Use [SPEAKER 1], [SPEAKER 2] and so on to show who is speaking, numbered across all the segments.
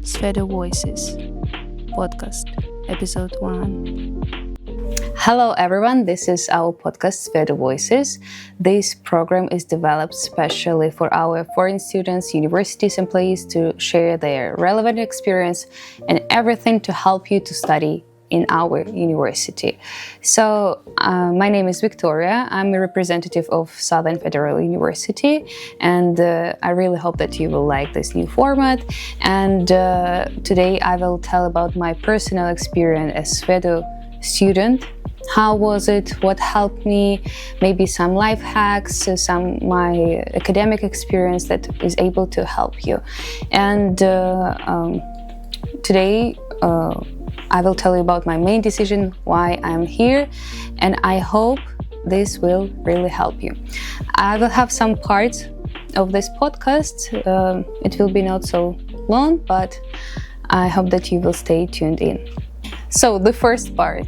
[SPEAKER 1] SFedU Voices podcast, episode 1.
[SPEAKER 2] Hello everyone, this is our podcast SFedU Voices. This program is developed specially for our foreign students, universities, employees to share their relevant experience and everything to help you to study in our university. So my name is Victoria. I'm a representative of Southern Federal University, and I really hope that you will like this new format. And today I will tell about my personal experience as SFedU student. How was it? What helped me? Maybe some life hacks, some my academic experience that is able to help you. And today I will tell you about my main decision, why I'm here, and I hope this will really help you. I will have some parts of this podcast. It will be not so long, but I hope that you will stay tuned in. So the first part,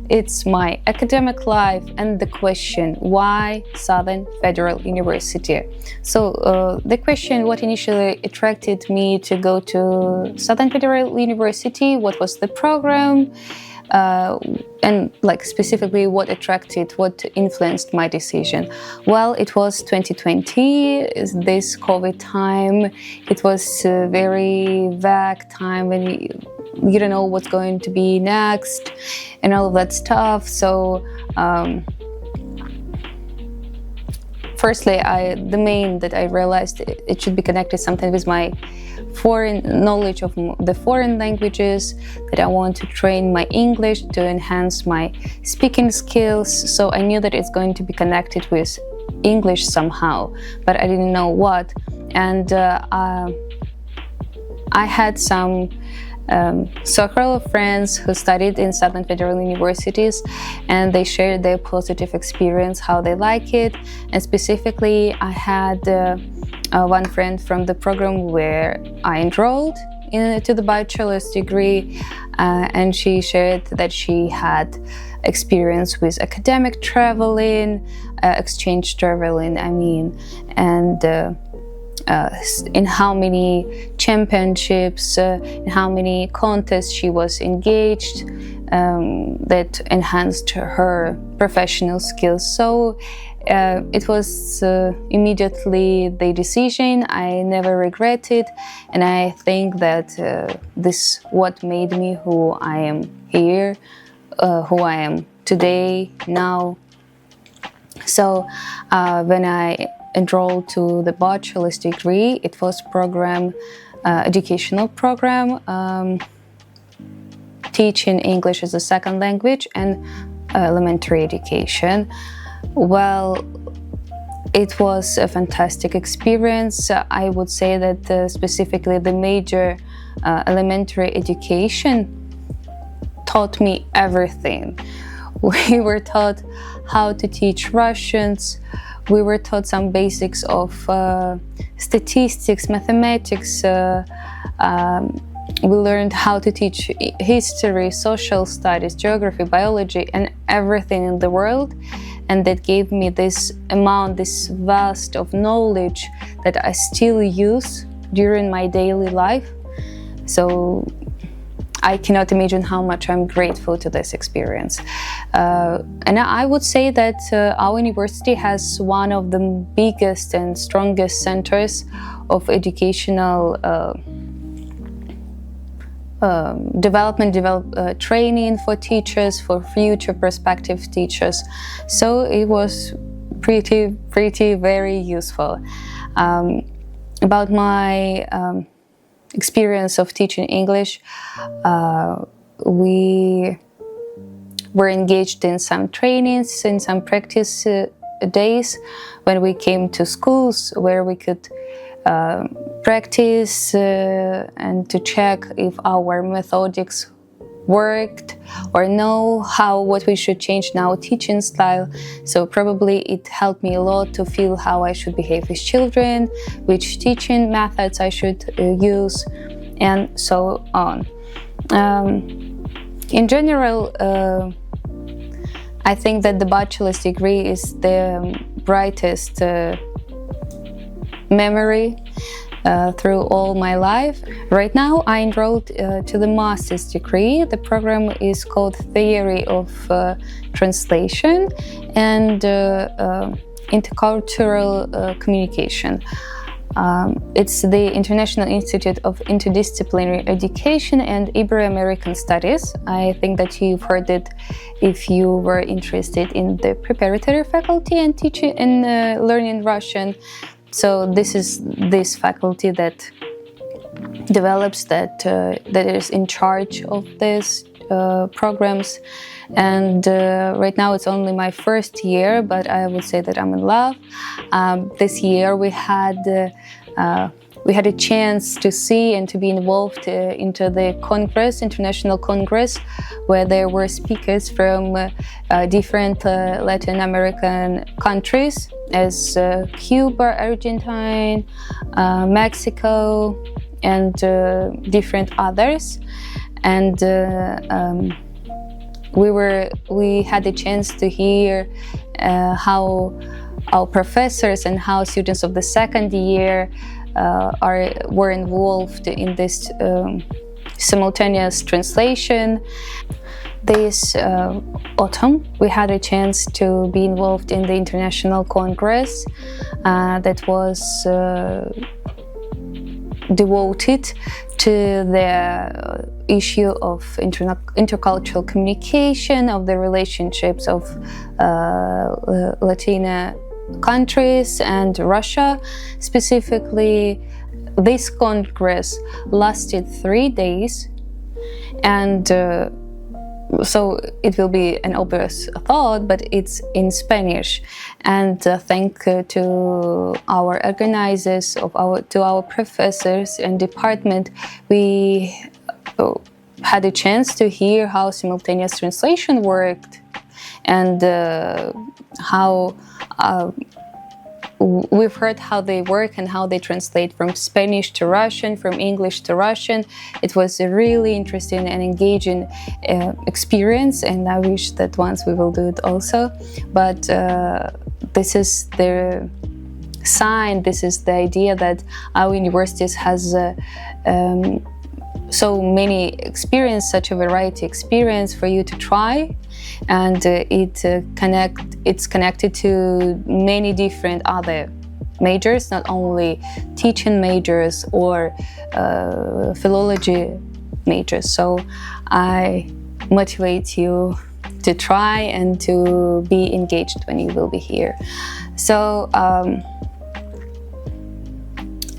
[SPEAKER 2] it's my academic life and the question, why Southern Federal University? So the question, what initially attracted me to go to Southern Federal University, what was the program, and like specifically what influenced my decision? Well, it was 2020, this COVID time. It was a very vague time when you don't know what's going to be next and all of that stuff. So firstly, the main that I realized it should be connected something with my foreign knowledge of the foreign languages, that I want to train my English to enhance my speaking skills. So I knew that it's going to be connected with English somehow, but I didn't know what. And I had some circle of friends who studied in Southern Federal Universities, and they shared their positive experience, how they like it. And specifically, I had one friend from the program where I enrolled into the bachelor's degree, and she shared that she had experience with academic traveling, exchange traveling, and in how many championships, in how many contests she was engaged, that enhanced her professional skills. So it was immediately the decision. I never regretted, and I think that this what made me who I am here, who I am today, now. So when I enrolled to the bachelor's degree, it was educational program, teaching English as a second language and elementary education. Well, it was a fantastic experience. I would say that specifically the major elementary education taught me everything. We were taught how to teach Russians. We were taught some basics of statistics, mathematics. We learned how to teach history, social studies, geography, biology, and everything in the world. And that gave me this vast of knowledge that I still use during my daily life. So I cannot imagine how much I'm grateful to this experience. And I would say that our university has one of the biggest and strongest centers of educational training for teachers, for future prospective teachers. So it was pretty very useful. About my experience of teaching English, we were engaged in some trainings, in some practice days when we came to schools where we could practice and to check if our methodics worked or know what we should change in our teaching style. So probably it helped me a lot to feel how I should behave with children, which teaching methods I should use, and so on. In general, I think that the bachelor's degree is the brightest memory through all my life. Right now, I enrolled to the master's degree. The program is called Theory of Translation and Intercultural Communication. It's the International Institute of Interdisciplinary Education and Ibero-American Studies. I think that you've heard it if you were interested in the preparatory faculty and teaching and learning Russian. So this is this faculty that develops that is in charge of these programs. And right now it's only my first year, but I would say that I'm in love. This year we had a chance to see and to be involved into the Congress, International Congress, where there were speakers from different Latin American countries, as Cuba, Argentina, Mexico, and different others. And we had a chance to hear how our professors and how students of the second year were involved in this simultaneous translation. This autumn, we had a chance to be involved in the International Congress that was devoted to the issue of intercultural communication, of the relationships of Latina countries and Russia. Specifically, this Congress lasted 3 days, and so it will be an obvious thought, but it's in Spanish. And thank to our organizers, to our professors and department, we had a chance to hear how simultaneous translation worked, and how we've heard how they work and how they translate from Spanish to Russian, from English to Russian. It was a really interesting and engaging experience, and I wish that once we will do it also. But this is the sign, this is the idea that our universities has so many experience, such a variety experience for you to try, and it's connected to many different other majors, not only teaching majors or philology majors. So I motivate you to try and to be engaged when you will be here. So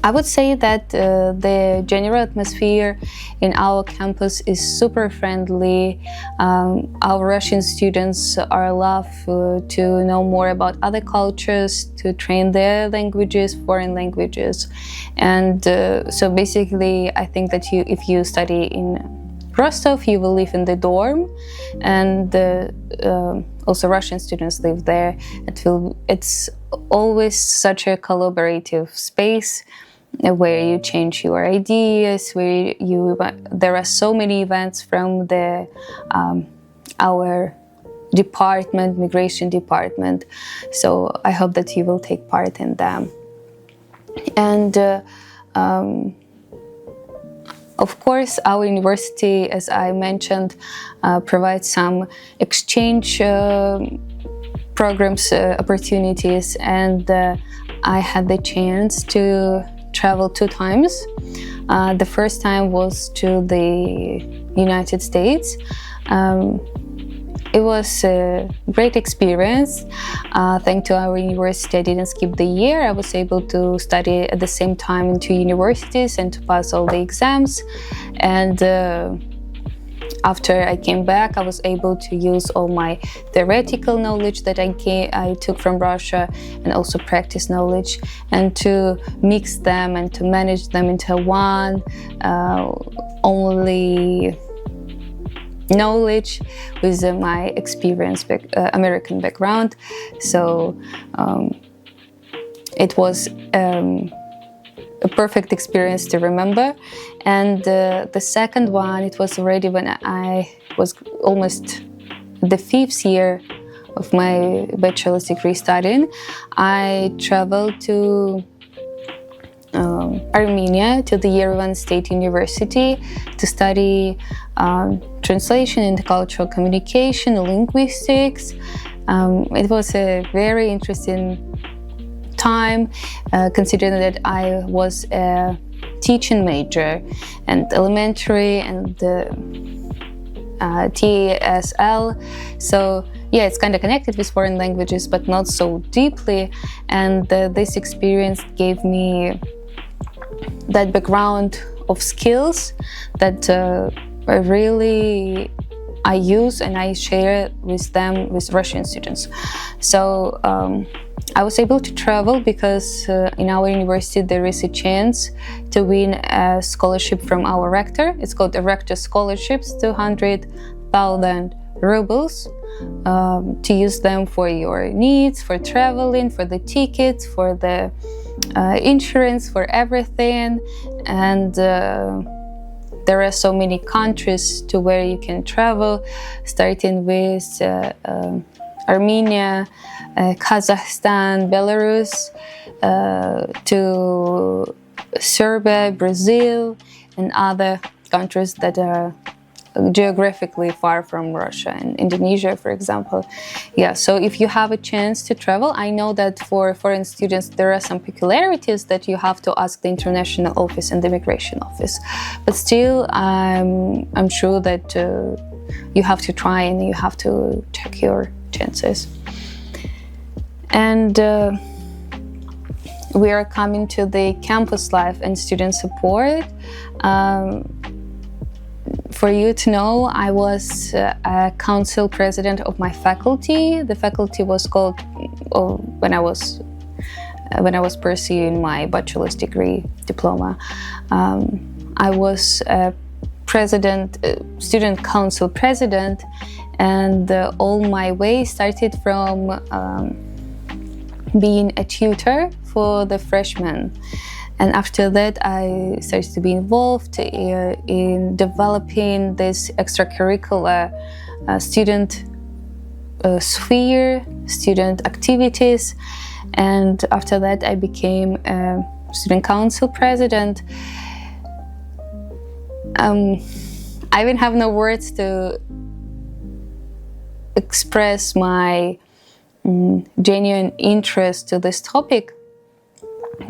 [SPEAKER 2] I would say that the general atmosphere in our campus is super friendly. Our Russian students are love to know more about other cultures, to train their languages, foreign languages. And so basically, I think that if you study in Rostov, you will live in the dorm, and also Russian students live there. It's always such a collaborative space, where you change your ideas, where there are so many events from our department, migration department. So I hope that you will take part in them. And of course, our university, as I mentioned, provides some exchange programs, opportunities, and I had the chance to travel 2 times. The first time was to the United States. It was a great experience. Thanks to our university, I didn't skip the year. I was able to study at the same time in 2 universities and to pass all the exams. And after I came back, I was able to use all my theoretical knowledge that I took from Russia, and also practice knowledge, and to mix them and to manage them into one only knowledge with my experience, American background. So it was a perfect experience to remember. And the second one, it was already when I was almost the 5th year of my bachelor's degree studying. I traveled to Armenia to the Yerevan State University to study translation and cultural communication, linguistics. It was a very interesting time, considering that I was a teaching major and elementary and TSL. So yeah, it's kind of connected with foreign languages, but not so deeply. And this experience gave me that background of skills that I use and I share with them, with Russian students. So I was able to travel because in our university there is a chance to win a scholarship from our rector. It's called a rector scholarships, 200,000 rubles, to use them for your needs, for traveling, for the tickets, for the insurance, for everything. And there are so many countries to where you can travel, starting with Armenia, Kazakhstan, Belarus, to Serbia, Brazil, and other countries that are geographically far from Russia, and Indonesia, for example. Yeah, so if you have a chance to travel, I know that for foreign students there are some peculiarities that you have to ask the international office and the immigration office. But still, I'm sure that you have to try and you have to check your chances. And we are coming to the campus life and student support. For you to know, I was a council president of my faculty. The faculty was called, when I was pursuing my bachelor's degree diploma, I was a student council president, and all my way started from being a tutor for the freshmen. And after that, I started to be involved in developing this extracurricular student sphere, student activities. And after that, I became a student council president. I even have no words to express my genuine interest to this topic,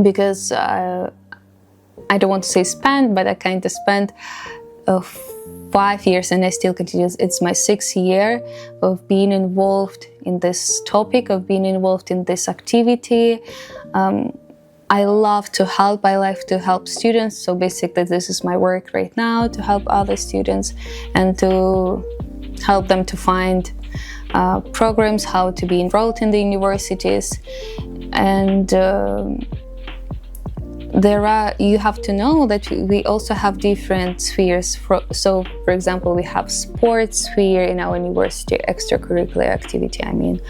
[SPEAKER 2] because I don't want to say spent, but I kind of spent 5 years, and I still continue. It's my 6th year of being involved in this topic, of being involved in this activity. I love to help. I love to help students. So basically, this is my work right now, to help other students and to help them to find programs, how to be enrolled in the universities. And you have to know that we also have different spheres. So, for example, we have sports sphere in our university, extracurricular activity, I mean.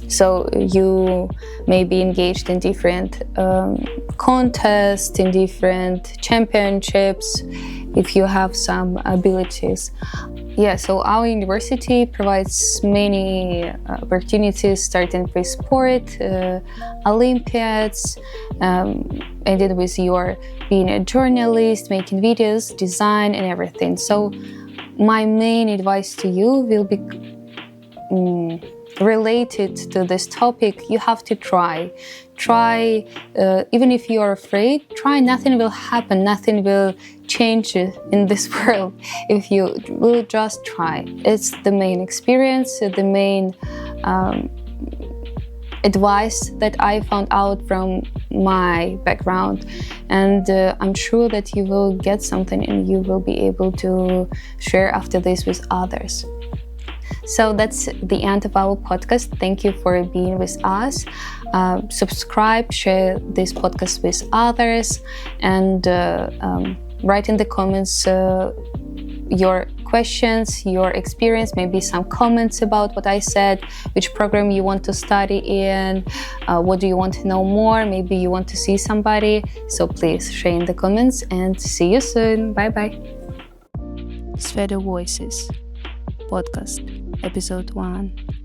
[SPEAKER 2] So you may be engaged in different contests, in different championships, if you have some abilities. Yeah, so our university provides many opportunities, starting with sport, Olympiads, ended with your being a journalist, making videos, design, and everything. So my main advice to you will be related to this topic. You have to try, even if you are afraid, try. Nothing will happen, nothing will change in this world if you will just try. It's the main experience, the main advice that I found out from my background, and I'm sure that you will get something and you will be able to share after this with others. So that's the end of our podcast. Thank you for being with us. Subscribe, share this podcast with others, and write in the comments your questions, your experience, maybe some comments about what I said, which program you want to study in, what do you want to know more, maybe you want to see somebody. So please share in the comments, and see you soon. Bye-bye.
[SPEAKER 1] SFedU Voices Podcast, Episode 1.